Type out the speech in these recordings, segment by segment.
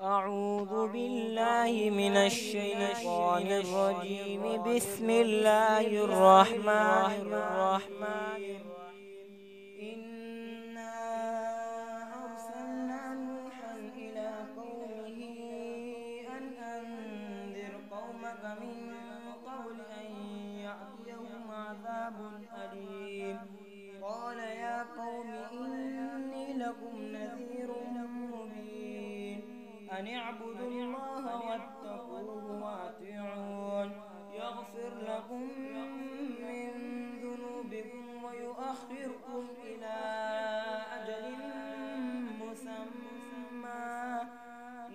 أعوذ بالله من الشيطان الرجيم. بسم الله الرحمن الرحيم. إنا أرسلنا نوحا إلى قومه أن أنذر قومك من قبل أن يأتيهم عذاب أليم. قال يا قوم إني لكم نذير مبين أن اعبدوا الله واتقوه وأطيعون يغفر لكم من ذنوبكم ويؤخركم إلى أجل مسمى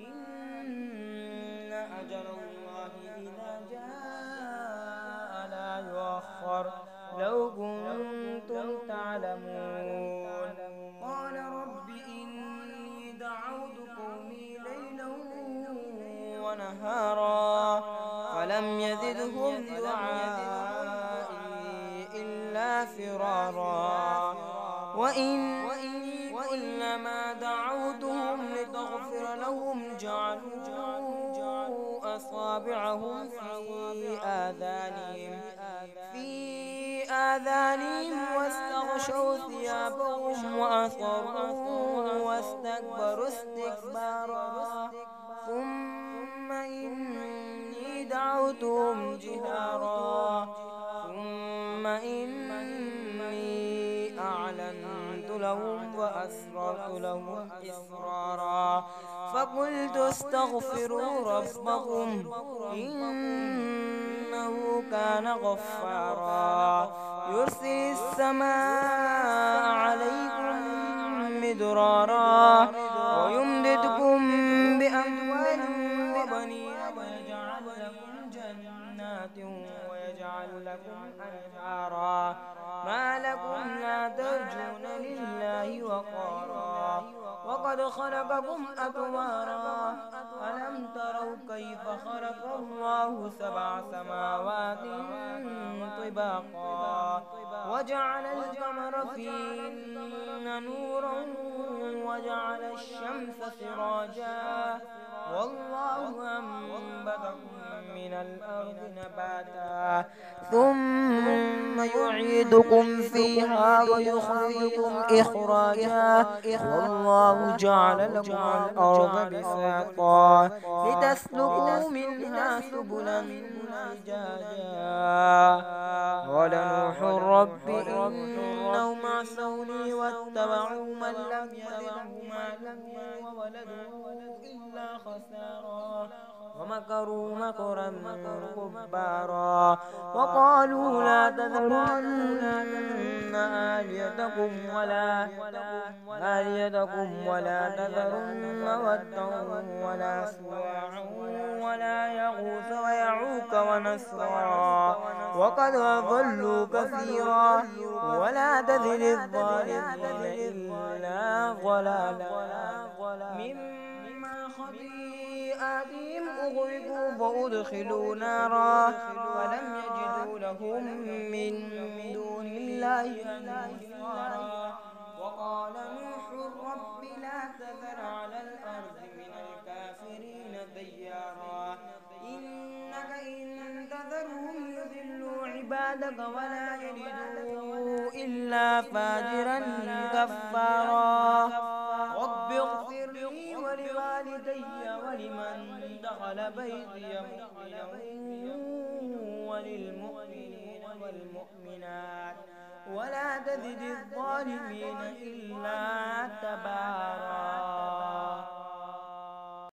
إن أجل الله إذا جاء لا يؤخر لو كنتم تعلمون. قال رب إني دعوت قومي ليلا ونهارا فلم يزدهم دعائي إلا فرارا. وإني كلما دعوتهم لتغفر لهم جعلوا أصابعهم في آذانهم واستغشوا ثيابهم وأصروا واستكبروا استكبارا. ثم إني دعوتهم جهارا ثم إني أعلنت لهم وأسررت لهم إسرارا. فقلت استغفروا ربكم إنه كان غفارا يرسل السماء عليكم مدرارا ويمددكم بأموال وبنين ويجعل لكم جنات ويجعل لكم أنهارا. ما لكم لا ترجون لله وقارا وقد خلقكم أطوارا. ألم تروا كيف خلق الله سبع سماوات طباقا وجعل القمر فيهن نورا وجعل الشمس سراجا والله أنبتكم من الأرض نباتا ثم يعيدكم فيها ويخرجكم إخراجا والله جعل لكم الأرض بساطا لتسلكوا منها سبلا فجاجا. قال نوح رب إنهم عصوني واتبعوا من لم يزده ماله وولده إلا خسارا ومكروا مكرا كبارا. وقالوا لا تذرن آليتكم ولا تذرن ودا ولا سواعا ولا يغوث ويعوق ونسرا وقد أضلوا كثيرا ولا تزد الظالمين إلا ضلالا. مما خطيئاتهم أغرقوا فأدخلوا نارا فلم يجدوا لهم من دون الله أنصارا. وقال نوح رب لا تذر على الأرض من الكافرين ديارا إنك إن تذرهم يضلوا عبادك ولا يلدوا إلا فاجرا كفارا. رب اغفر لي ولوالدي ولمن دخل بيتي مؤمنا وللمؤمنين والمؤمنات ولا تزد الظالمين إلا